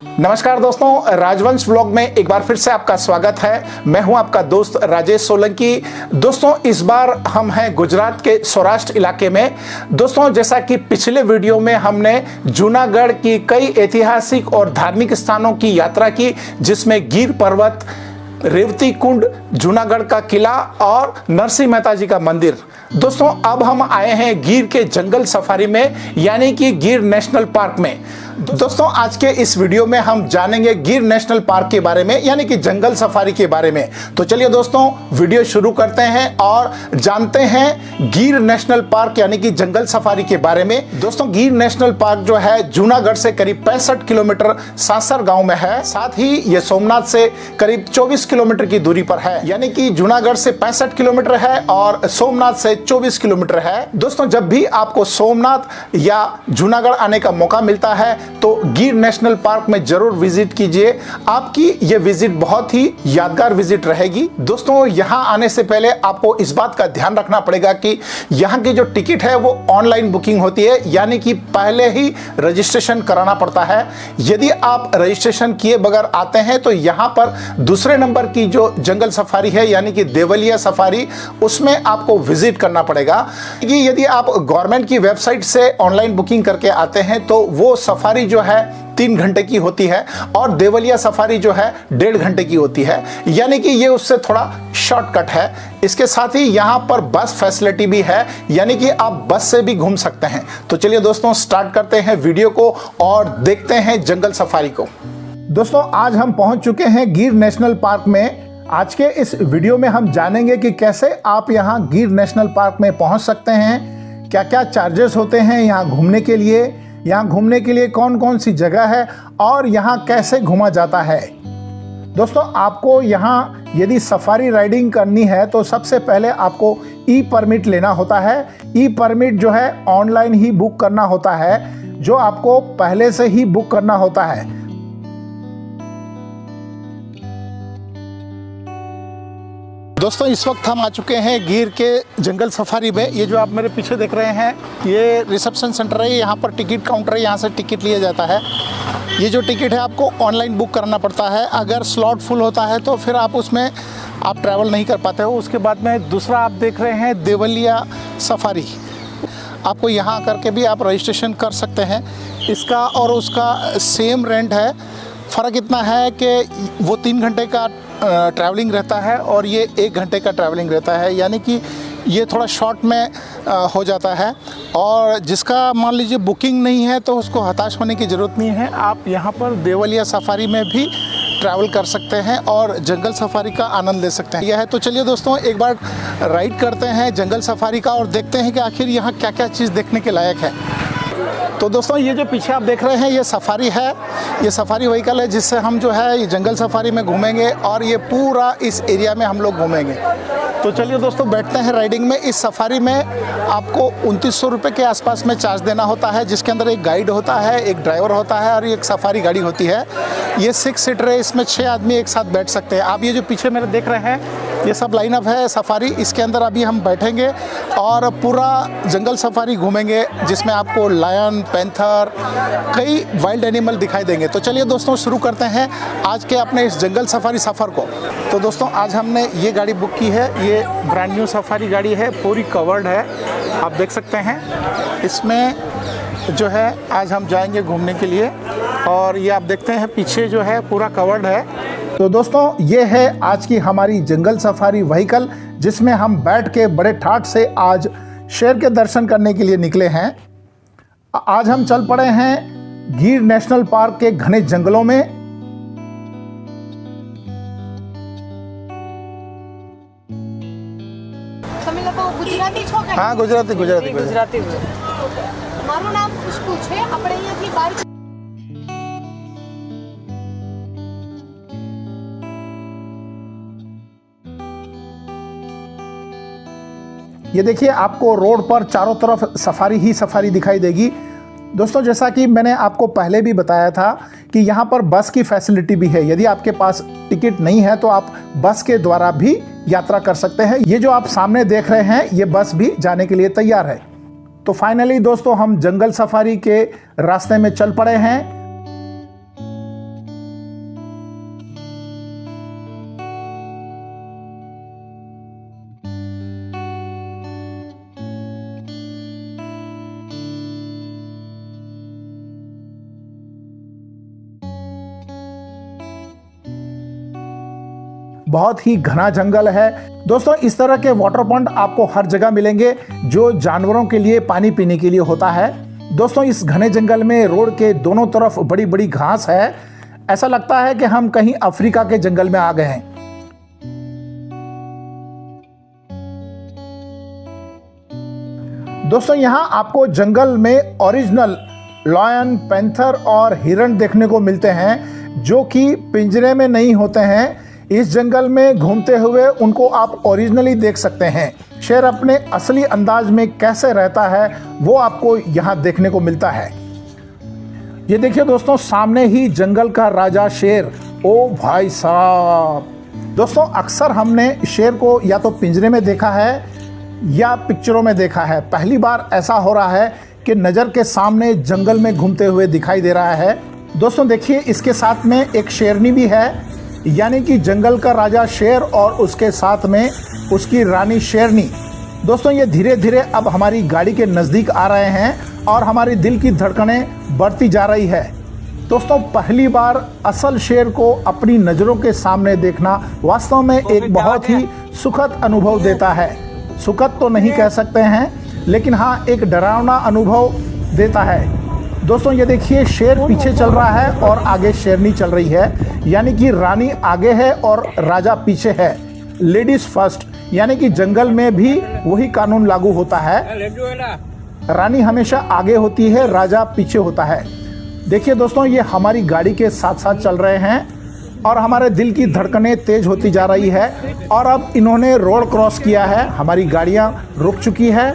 नमस्कार दोस्तों, राजवंश व्लॉग में एक बार फिर से आपका स्वागत है। मैं हूं आपका दोस्त राजेश सोलंकी। दोस्तों, इस बार हम हैं गुजरात के सौराष्ट्र इलाके में। दोस्तों, जैसा कि पिछले वीडियो में हमने जूनागढ़ की कई ऐतिहासिक और धार्मिक स्थानों की यात्रा की, जिसमें गिर पर्वत, रेवती कुंड, जूनागढ़ का किला और नरसिंह मेहता जी का मंदिर। दोस्तों, अब हम आए हैं गिर के जंगल सफारी में, यानी कि गिर नेशनल पार्क में। दोस्तों, आज के इस वीडियो में हम जानेंगे गिर नेशनल पार्क के बारे में, यानी कि जंगल सफारी के बारे में। तो चलिए दोस्तों, वीडियो शुरू करते हैं और जानते हैं गिर नेशनल पार्क यानी कि जंगल सफारी के बारे में। दोस्तों, गिर नेशनल पार्क जो है जूनागढ़ से करीब 65 किलोमीटर सासर गांव में है। साथ ही ये सोमनाथ से करीब 24 किलोमीटर की दूरी पर है, यानी कि जूनागढ़ से 65 किलोमीटर है और सोमनाथ से 24 किलोमीटर है। दोस्तों, जब भी आपको सोमनाथ या जूनागढ़ आने का मौका मिलता है तो गिर नेशनल पार्क में जरूर विजिट कीजिए। आपकी ये विजिट बहुत ही यादगार विजिट रहेगी। दोस्तों, यहाँ आने से पहले आपको इस बात का ध्यान रखना पड़ेगा कि यहाँ की जो टिकट है वो ऑनलाइन बुकिंग होती है, यानी कि पहले ही रजिस्ट्रेशन कराना पड़ता है। यदि आप रजिस्ट्रेशन किए बगैर आते हैं तो यहाँ पर दूसरे नंबर की जो जंगल सफारी है, यानी कि देवलिया सफारी, उसमें आपको विजिट करना पड़ेगा। कि यदि आप गवर्नमेंट की वेबसाइट से ऑनलाइन बुकिंग करके आते हैं तो वो सफारी जो है 3 घंटे की होती है और देवलिया सफारी जो है 1.5 घंटे की होती है, यानी कि ये उससे थोड़ा शॉर्टकट है। इसके साथ ही यहाँ पर बस फैसिलिटी भी है, यानी कि आप बस से भी घूम सकते हैं। तो चलिए दोस्तों, स्टार्ट करते हैं वीडियो को और देखते हैं जंगल सफारी को। दोस्तों, आज हम पहुंच चुके हैं गिर नेशनल पार्क में। आज के इस वीडियो में हम जानेंगे कि कैसे आप यहाँ गिर नेशनल पार्क में पहुंच सकते हैं, क्या क्या चार्जेस होते हैं यहाँ घूमने के लिए, यहाँ घूमने के लिए कौन कौन सी जगह है और यहाँ कैसे घूमा जाता है। दोस्तों, आपको यहाँ यदि सफारी राइडिंग करनी है तो सबसे पहले आपको ई परमिट लेना होता है। ई परमिट जो है ऑनलाइन ही बुक करना होता है, जो आपको पहले से ही बुक करना होता है। दोस्तों, इस वक्त हम आ चुके हैं गिर के जंगल सफारी में। ये जो आप मेरे पीछे देख रहे हैं, ये रिसेप्शन सेंटर है। यहाँ पर टिकट काउंटर है, यहाँ से टिकट लिया जाता है। ये जो टिकट है आपको ऑनलाइन बुक करना पड़ता है। अगर स्लॉट फुल होता है तो फिर आप उसमें आप ट्रैवल नहीं कर पाते हो। उसके बाद में दूसरा आप देख रहे हैं देवलिया सफारी। आपको यहाँ करके भी आप रजिस्ट्रेशन कर सकते हैं। इसका और उसका सेम रेंट है। फ़र्क इतना है कि वो 3 घंटे का ट्रैवलिंग रहता है और ये 1 घंटे का ट्रैवलिंग रहता है, यानी कि ये थोड़ा शॉर्ट में हो जाता है। और जिसका मान लीजिए बुकिंग नहीं है तो उसको हताश होने की ज़रूरत नहीं है। आप यहाँ पर देवलिया सफारी में भी ट्रैवल कर सकते हैं और जंगल सफारी का आनंद ले सकते हैं। यह है, तो चलिए दोस्तों, एक बार राइड करते हैं जंगल सफारी का और देखते हैं कि आखिर यहाँ क्या क्या चीज़ देखने के लायक है। तो दोस्तों, ये जो पीछे आप देख रहे हैं ये सफारी है। ये सफारी व्हीकल है जिससे हम जो है ये जंगल सफारी में घूमेंगे और ये पूरा इस एरिया में हम लोग घूमेंगे। तो चलिए दोस्तों, बैठते हैं राइडिंग में। इस सफारी में आपको 2900 रुपये के आसपास में चार्ज देना होता है, जिसके अंदर एक गाइड होता है, एक ड्राइवर होता है और एक सफारी गाड़ी होती है। ये 6 सीटर है, इसमें 6 आदमी एक साथ बैठ सकते हैं। आप ये जो पीछे मेरे देख रहे हैं ये सब लाइनअप है सफारी। इसके अंदर अभी हम बैठेंगे और पूरा जंगल सफारी घूमेंगे, जिसमें आपको लायन, पैंथर, कई वाइल्ड एनिमल दिखाई देंगे। तो चलिए दोस्तों, शुरू करते हैं आज के अपने इस जंगल सफारी सफ़र को। तो दोस्तों, आज हमने ये गाड़ी बुक की है। ये ब्रांड न्यू सफारी गाड़ी है, पूरी कवर्ड है, आप देख सकते हैं। इसमें जो है आज हम जाएंगे घूमने के लिए और ये आप देखते हैं पीछे जो है पूरा कवर्ड है। तो दोस्तों, ये है आज की हमारी जंगल सफारी व्हीकल, जिसमें हम बैठ के बड़े ठाठ से आज शेर के दर्शन करने के लिए निकले हैं। आज हम चल पड़े हैं गिर नेशनल पार्क के घने जंगलों में। हाँ, गुजराती। મારું નામ ખુશ્બુ છે. આપણે અહીંયાથી બાર ये देखिए, आपको रोड पर चारों तरफ सफारी ही सफारी दिखाई देगी। दोस्तों, जैसा कि मैंने आपको पहले भी बताया था कि यहाँ पर बस की फैसिलिटी भी है। यदि आपके पास टिकट नहीं है तो आप बस के द्वारा भी यात्रा कर सकते हैं। ये जो आप सामने देख रहे हैं ये बस भी जाने के लिए तैयार है। तो फाइनली दोस्तों, हम जंगल सफारी के रास्ते में चल पड़े हैं। बहुत ही घना जंगल है। दोस्तों इस तरह के वाटर पॉइंट आपको हर जगह मिलेंगे जो जानवरों के लिए पानी पीने के लिए होता है। दोस्तों इस घने जंगल में रोड के दोनों तरफ बड़ी बड़ी घास है। ऐसा लगता है कि हम कहीं अफ्रीका के जंगल में आ गए हैं। दोस्तों यहाँ आपको जंगल में ओरिजिनल लायन, पैंथर और हिरण देखने को मिलते हैं जो कि पिंजरे में नहीं होते हैं। इस जंगल में घूमते हुए उनको आप ओरिजिनली देख सकते हैं। शेर अपने असली अंदाज में कैसे रहता है वो आपको यहाँ देखने को मिलता है। ये देखिए दोस्तों, सामने ही जंगल का राजा शेर। ओ भाई साहब! दोस्तों अक्सर हमने शेर को या तो पिंजरे में देखा है या पिक्चरों में देखा है। पहली बार ऐसा हो रहा है कि नज़र के सामने जंगल में घूमते हुए दिखाई दे रहा है। दोस्तों देखिए, इसके साथ में एक शेरनी भी है, यानी कि जंगल का राजा शेर और उसके साथ में उसकी रानी शेरनी। दोस्तों ये धीरे धीरे अब हमारी गाड़ी के नज़दीक आ रहे हैं और हमारी दिल की धड़कनें बढ़ती जा रही है। दोस्तों पहली बार असल शेर को अपनी नज़रों के सामने देखना वास्तव में एक बहुत ही सुखद अनुभव देता है। सुखद तो नहीं कह सकते हैं, लेकिन हाँ एक डरावना अनुभव देता है। दोस्तों ये देखिए, शेर पीछे चल रहा है और आगे शेरनी चल रही है, यानी कि रानी आगे है और राजा पीछे है। लेडीज फर्स्ट, यानी कि जंगल में भी वही कानून लागू होता है। रानी हमेशा आगे होती है, राजा पीछे होता है। देखिए दोस्तों, ये हमारी गाड़ी के साथ साथ चल रहे हैं और हमारे दिल की धड़कनें तेज होती जा रही है। और अब इन्होंने रोड क्रॉस किया है, हमारी गाड़ियां रुक चुकी है।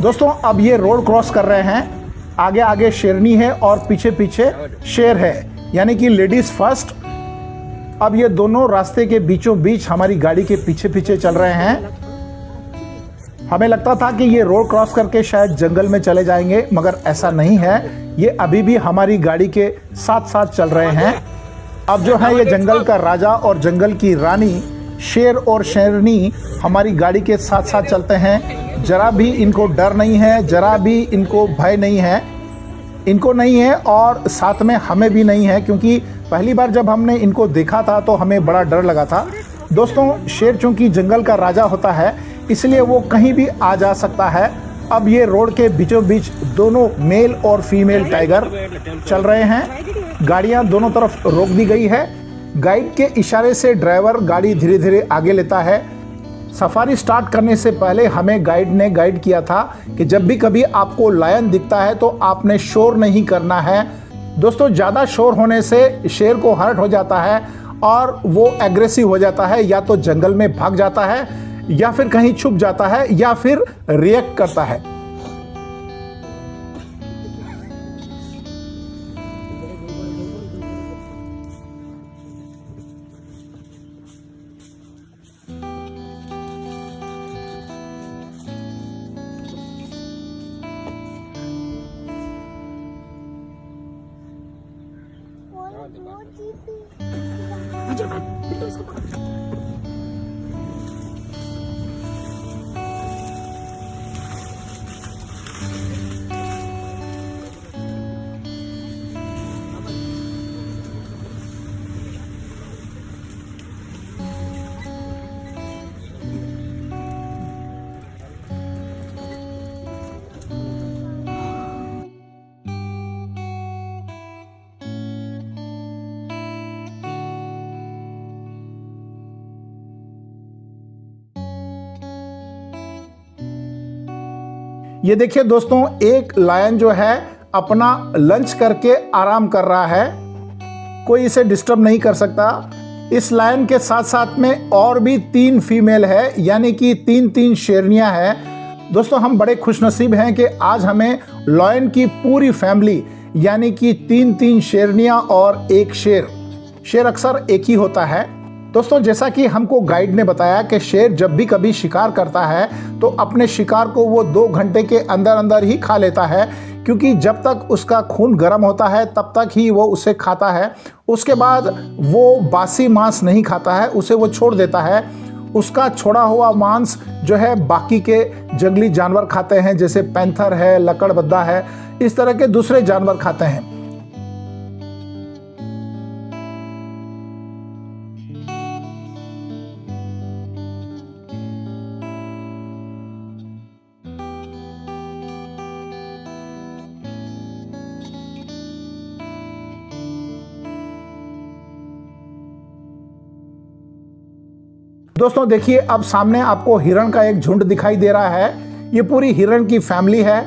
दोस्तों अब ये रोड क्रॉस कर रहे हैं। आगे आगे शेरनी है और पीछे पीछे शेर है, यानी कि लेडीज फर्स्ट। अब ये दोनों रास्ते के बीचों बीच हमारी गाड़ी के पीछे पीछे चल रहे हैं। हमें लगता था कि ये रोड क्रॉस करके शायद जंगल में चले जाएंगे, मगर ऐसा नहीं है। ये अभी भी हमारी गाड़ी के साथ साथ चल रहे हैं। अब जो है ये जंगल का राजा और जंगल की रानी, शेर और शेरनी हमारी गाड़ी के साथ साथ चलते हैं। जरा भी इनको डर नहीं है, जरा भी इनको भय नहीं है। इनको नहीं है और साथ में हमें भी नहीं है, क्योंकि पहली बार जब हमने इनको देखा था तो हमें बड़ा डर लगा था। दोस्तों शेर चूंकि जंगल का राजा होता है, इसलिए वो कहीं भी आ जा सकता है। अब ये रोड के बीचों बीच दोनों मेल और फीमेल टाइगर चल रहे हैं। गाड़ियां दोनों तरफ रोक दी गई है। गाइड के इशारे से ड्राइवर गाड़ी धीरे धीरे आगे लेता है। सफारी स्टार्ट करने से पहले हमें गाइड ने गाइड किया था कि जब भी कभी आपको लायन दिखता है तो आपने शोर नहीं करना है। दोस्तों ज़्यादा शोर होने से शेर को हर्ट हो जाता है और वो एग्रेसिव हो जाता है, या तो जंगल में भाग जाता है या फिर कहीं छुप जाता है या फिर रिएक्ट करता है। ये देखिए दोस्तों, एक लायन जो है अपना लंच करके आराम कर रहा है। कोई इसे डिस्टर्ब नहीं कर सकता। इस लायन के साथ साथ में और भी 3 फीमेल है, यानी कि 3 शेरनियां हैं। दोस्तों हम बड़े खुशनसीब हैं कि आज हमें लायन की पूरी फैमिली, यानी कि 3 शेरनियां और 1 शेर। शेर अक्सर एक ही होता है। दोस्तों जैसा कि हमको गाइड ने बताया कि शेर जब भी कभी शिकार करता है तो अपने शिकार को वो 2 घंटे के अंदर अंदर ही खा लेता है, क्योंकि जब तक उसका खून गर्म होता है तब तक ही वो उसे खाता है। उसके बाद वो बासी मांस नहीं खाता है, उसे वो छोड़ देता है। उसका छोड़ा हुआ मांस जो है बाकी के जंगली जानवर खाते हैं, जैसे पैंथर है, लकड़बद्दा है, इस तरह के दूसरे जानवर खाते हैं। दोस्तों देखिए, अब सामने आपको हिरण का एक झुंड दिखाई दे रहा है। ये पूरी हिरण की फैमिली है,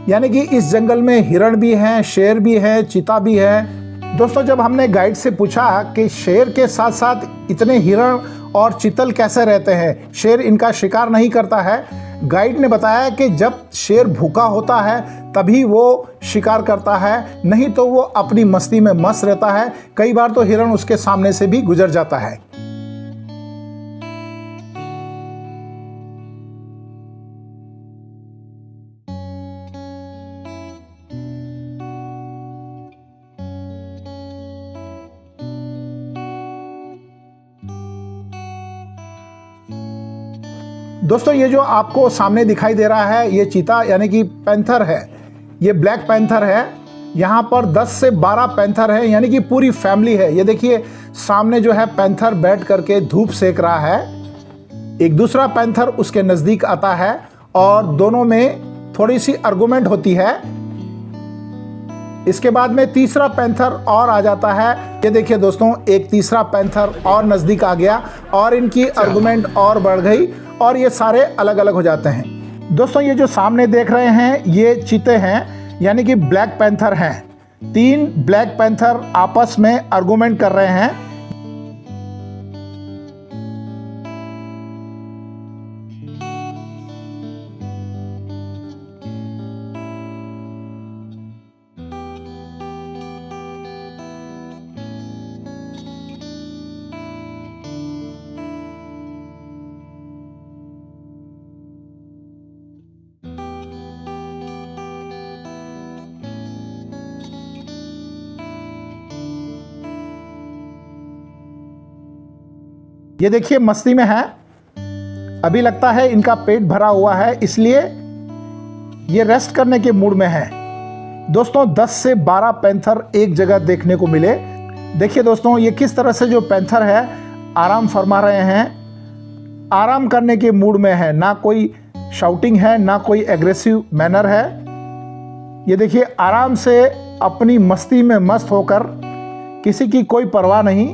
यानी कि इस जंगल में हिरण भी हैं, शेर भी है, चीता भी है। दोस्तों जब हमने गाइड से पूछा कि शेर के साथ साथ इतने हिरण और चीतल कैसे रहते हैं, शेर इनका शिकार नहीं करता है, गाइड ने बताया कि जब शेर भूखा होता है तभी वो शिकार करता है, नहीं तो वो अपनी मस्ती में मस्त रहता है। कई बार तो हिरण उसके सामने से भी गुजर जाता है। दोस्तों ये जो आपको सामने दिखाई दे रहा है, ये चीता यानी कि पैंथर है। ये ब्लैक पैंथर है। यहाँ पर 10 से 12 पैंथर है, यानी कि पूरी फैमिली है। ये देखिए सामने जो है पैंथर बैठ करके धूप सेक रहा है। एक दूसरा पैंथर उसके नज़दीक आता है और दोनों में थोड़ी सी आर्गुमेंट होती है। इसके बाद में तीसरा पैंथर और आ जाता है। ये देखिए दोस्तों, एक तीसरा पैंथर और नज़दीक आ गया और इनकी आर्गुमेंट और बढ़ गई और ये सारे अलग अलग हो जाते हैं। दोस्तों ये जो सामने देख रहे हैं ये चीते हैं, यानी कि ब्लैक पैंथर हैं। 3 ब्लैक पैंथर आपस में आर्गुमेंट कर रहे हैं। ये देखिए मस्ती में है, अभी लगता है इनका पेट भरा हुआ है, इसलिए ये रेस्ट करने के मूड में है। दोस्तों 10 से 12 पैंथर एक जगह देखने को मिले। देखिए दोस्तों ये किस तरह से जो पैंथर है आराम फरमा रहे हैं, आराम करने के मूड में है। ना कोई शाउटिंग है, ना कोई एग्रेसिव मैनर है। ये देखिए आराम से अपनी मस्ती में मस्त होकर, किसी की कोई परवाह नहीं।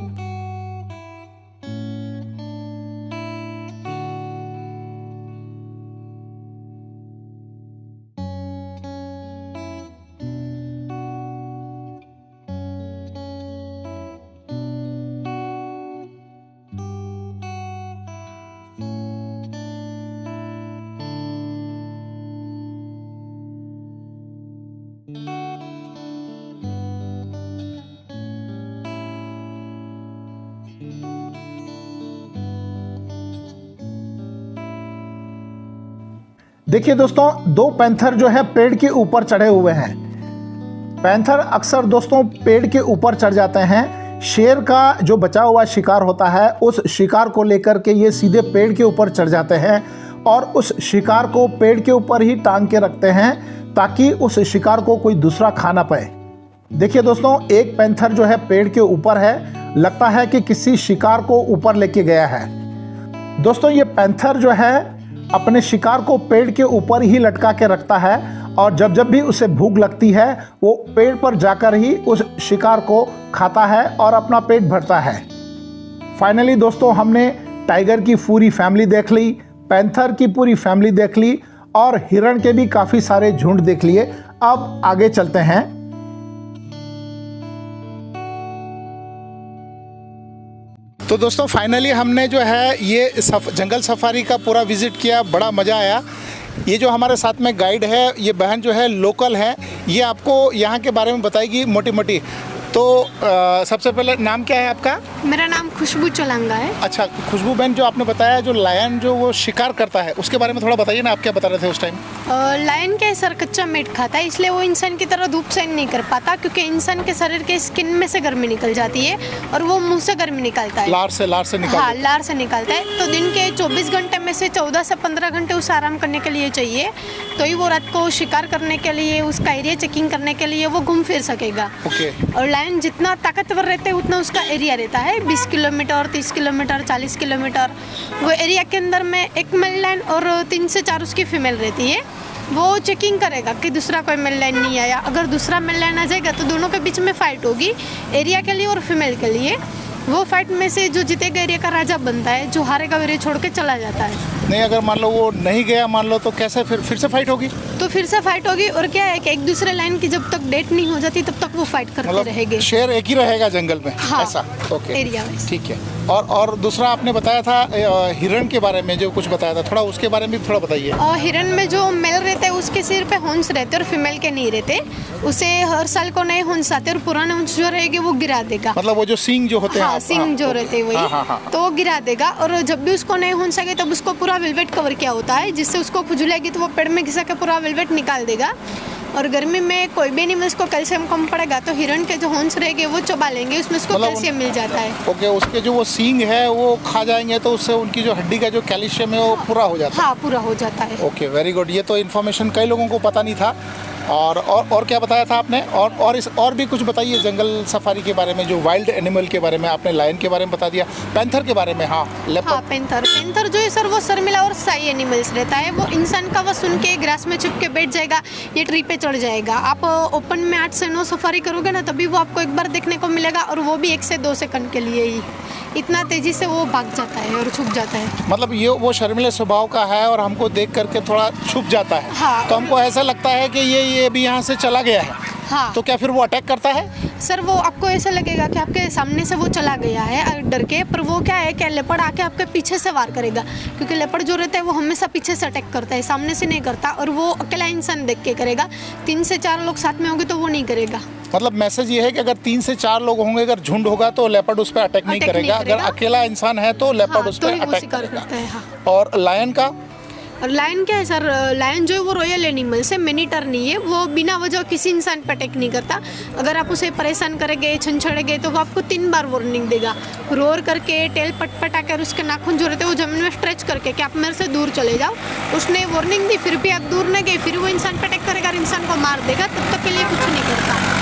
देखिए दोस्तों 2 पैंथर जो है पेड़ के ऊपर चढ़े हुए हैं। पैंथर अक्सर दोस्तों पेड़ के ऊपर चढ़ जाते हैं। शेर का जो बचा हुआ शिकार होता है उस शिकार को लेकर के ये सीधे पेड़ के ऊपर चढ़ जाते हैं और उस शिकार को पेड़ के ऊपर ही टांग के रखते हैं ताकि उस शिकार को कोई दूसरा खा ना पाए। देखिए दोस्तों एक पैंथर जो है पेड़ के ऊपर है, लगता है कि किसी शिकार को ऊपर लेके गया है। दोस्तों ये पैंथर जो है अपने शिकार को पेड़ के ऊपर ही लटका के रखता है और जब जब भी उसे भूख लगती है वो पेड़ पर जाकर ही उस शिकार को खाता है और अपना पेट भरता है। फाइनली दोस्तों हमने टाइगर की पूरी फैमिली देख ली, पैंथर की पूरी फैमिली देख ली और हिरण के भी काफ़ी सारे झुंड देख लिए। अब आगे चलते हैं। तो दोस्तों फाइनली हमने जो है ये जंगल सफारी का पूरा विज़िट किया, बड़ा मज़ा आया। ये जो हमारे साथ में गाइड है, ये बहन जो है लोकल है, ये आपको यहाँ के बारे में बताएगी मोटी मोटी। तो सबसे पहले नाम क्या है आपका? मेरा नाम खुशबू चोलंगा है। अच्छा खुशबू बहन, जो आपने बताया जो लायन जो वो शिकार करता है उसके बारे में थोड़ा बताइए ना, आप क्या बता रहे थे उस टाइम? लायन क्या है सर, कच्चा मीट खाता है, इसलिए वो इंसान की तरह धूप सहन नहीं कर पाता क्योंकि इंसान के शरीर के स्किन में से गर्मी निकल जाती है और वो मुंह से गर्मी निकालता है। लार से निकालता है। हाँ, लार से निकालता है। तो दिन के 24 घंटे में से 14 से 15 घंटे उसे आराम करने के लिए चाहिए, तो ही वो रात को शिकार करने के लिए, उसका एरिया चेकिंग करने के लिए वो घूम फिर सकेगा। और लायन जितना ताकतवर रहते हैं उतना उसका एरिया रहता है, 20 किलोमीटर, 30 किलोमीटर, 40 किलोमीटर। वो एरिया के अंदर में एक मेल लाइन और 3 से 4 उसकी फीमेल रहती है। वो चेकिंग करेगा कि दूसरा कोई मेल लाइन नहीं आया। अगर दूसरा मेल लाइन आ जाएगा तो दोनों के बीच में फाइट होगी एरिया के लिए और फीमेल के लिए। वो फाइट में से जो जीतेगा एरिया का राजा बनता है, जो हारेगा एरिया छोड़ के चला जाता है। नहीं, अगर मान लो वो नहीं गया, मान लो, तो कैसे फिर से फाइट होगी? तो फिर से फाइट होगी। और क्या है कि एक दूसरे लाइन की जब तक डेट नहीं हो जाती तब तक वो फाइट करते रहेंगे। शेर एक ही रहेगा जंगल में? हाँ, ऐसा? ओके, एरिया में। ठीक है। और दूसरा आपने बताया था हिरण के बारे में, जो कुछ बताया था, थोड़ा उसके बारे में भी थोड़ा बताइए। हिरण में जो मेल रहते हैं उसके सिर पे हॉर्न्स रहते हैं और फीमेल के नहीं रहते। उसे हर साल को नए हॉर्न्स आते हैं और पुराने हॉर्न्स जो रहेंगे वो गिरा देगा। मतलब वो जो सींग जो होते हैं? हाँ, सींग जो रहते हैं वही। तो वो गिरा देगा। और जब भी उसको नए हॉर्न्स आएंगे तब उसको पूरा वेलवेट कवर किया होता है, जिससे उसको खुजलेगी तो वो पेड़ में घिसा के पूरा वेलवेट निकाल देगा। और गर्मी में कोई भी एनिमल्स को कैल्शियम कम पड़ेगा तो हिरण के जो हॉर्न्स रहेंगे वो चबा लेंगे, उसमें उसको कैल्शियम मिल जाता है। ओके, उसके जो वो सींग है वो खा जाएंगे तो उससे उनकी जो हड्डी का जो कैल्शियम है वो पूरा हो जाता है? हाँ, पूरा हो जाता है। Okay, very good. ये तो इन्फॉर्मेशन कई लोगों को पता नहीं था। और क्या बताया था आपने? और भी कुछ बताइए जंगल सफारी के बारे में, जो वाइल्ड एनिमल के बारे में। आपने लायन के बारे में बता दिया, पैंथर के बारे में। हाँ, पैंथर जो है सर वो शर्मिला और साई एनिमल्स रहता है। वो इंसान का वो सुन के ग्रास में छुप के बैठ जाएगा, ये ट्री पे चढ़ जाएगा। आप ओपन में 8 से 9 सफारी करोगे ना, तभी वो आपको एक बार देखने को मिलेगा, और वो भी 1 से 2 सेकंड के लिए ही। इतना तेजी से वो भाग जाता है और छुप जाता है। मतलब ये वो शर्मिले स्वभाव का है और हमको देख करके थोड़ा छुप जाता है। हाँ, तो हमको ऐसा लगता है कि ये भी यहाँ से चला गया है। हाँ, तो क्या फिर वो अटैक करता है? सर वो आपको ऐसा लगेगा कि आपके सामने से वो चला गया है डर के, पर वो क्या है कि लेपर्ड आके आपके पीछे से वार करेगा, क्योंकि लेपर्ड जो रहता है वो हमेशा पीछे से अटैक करता है, सामने से नहीं करता। और वो अकेला इंसान देख के करेगा। 3 से 4 लोग साथ में होंगे तो वो नहीं करेगा। मतलब मैसेज ये है कि अगर 3 से 4 लोग होंगे, अगर झुंड होगा तो लेपर्ड उस पर अटैक नहीं करेगा। अगर अकेला इंसान है तो लेपर्ड उस पर अटैक करेगा। और लायन का? और लायन क्या है सर, लायन जो है वो रॉयल एनिमल्स है, मिनीटर नहीं है। वो बिना वजह किसी इंसान पर अटैक नहीं करता। अगर आप उसे परेशान करेंगे, छंछड़ेंगे, तो वो आपको 3 बार वार्निंग देगा, रोर करके, टेल पटपटा कर, उसके नाखून जो रहते हैं वो जमीन में स्ट्रेच करके कि आप मेरे से दूर चले जाओ। उसने वार्निंग दी, फिर भी आप दूर न गए, फिर वो इंसान पर अटैक करेगा और इंसान को मार देगा। तब तक के लिए कुछ नहीं करता।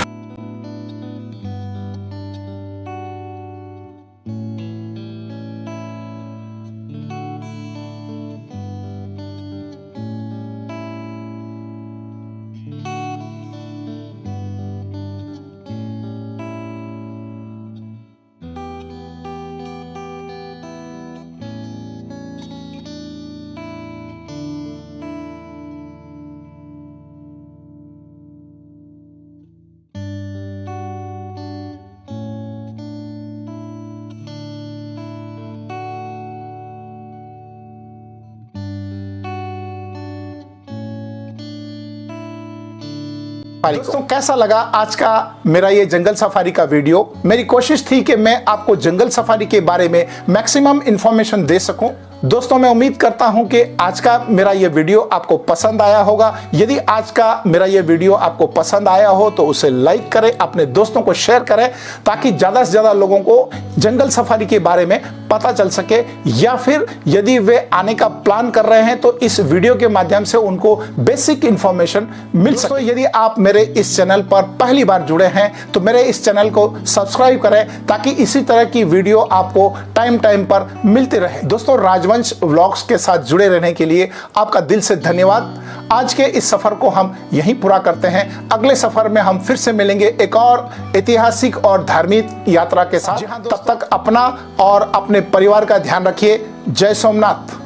दोस्तों, कैसा लगा आज का मेरा ये जंगल सफारी का वीडियो? मेरी कोशिश थी कि मैं आपको जंगल सफारी के बारे में मैक्सिमम इंफॉर्मेशन दे सकूं। दोस्तों, मैं उम्मीद करता हूं कि आज का मेरा ये वीडियो आपको पसंद आया होगा। यदि आज का मेरा ये वीडियो आपको पसंद आया हो तो उसे लाइक करें, अपने दोस्तों को शेयर करें, ताकि ज़्यादा से ज़्यादा लोगों को जंगल सफारी के बारे में पता चल सके। या फिर यदि वे आने का प्लान कर रहे हैं तो इस वीडियो के माध्यम से उनको बेसिक इंफॉर्मेशन मिल सके। यदि आप मेरे इस चैनल पर पहली बार जुड़े हैं तो मेरे इस चैनल को सब्सक्राइब करें, ताकि इसी तरह की वीडियो आपको टाइम टाइम पर मिलती रहे। दोस्तों, राजवंश व्लॉग्स के साथ जुड़े रहने के लिए आपका दिल से धन्यवाद। आज के इस सफर को हम यहीं पूरा करते हैं। अगले सफर में हम फिर से मिलेंगे एक और ऐतिहासिक और धार्मिक यात्रा के साथ। तब तक अपना और अपने परिवार का ध्यान रखिए। जय सोमनाथ।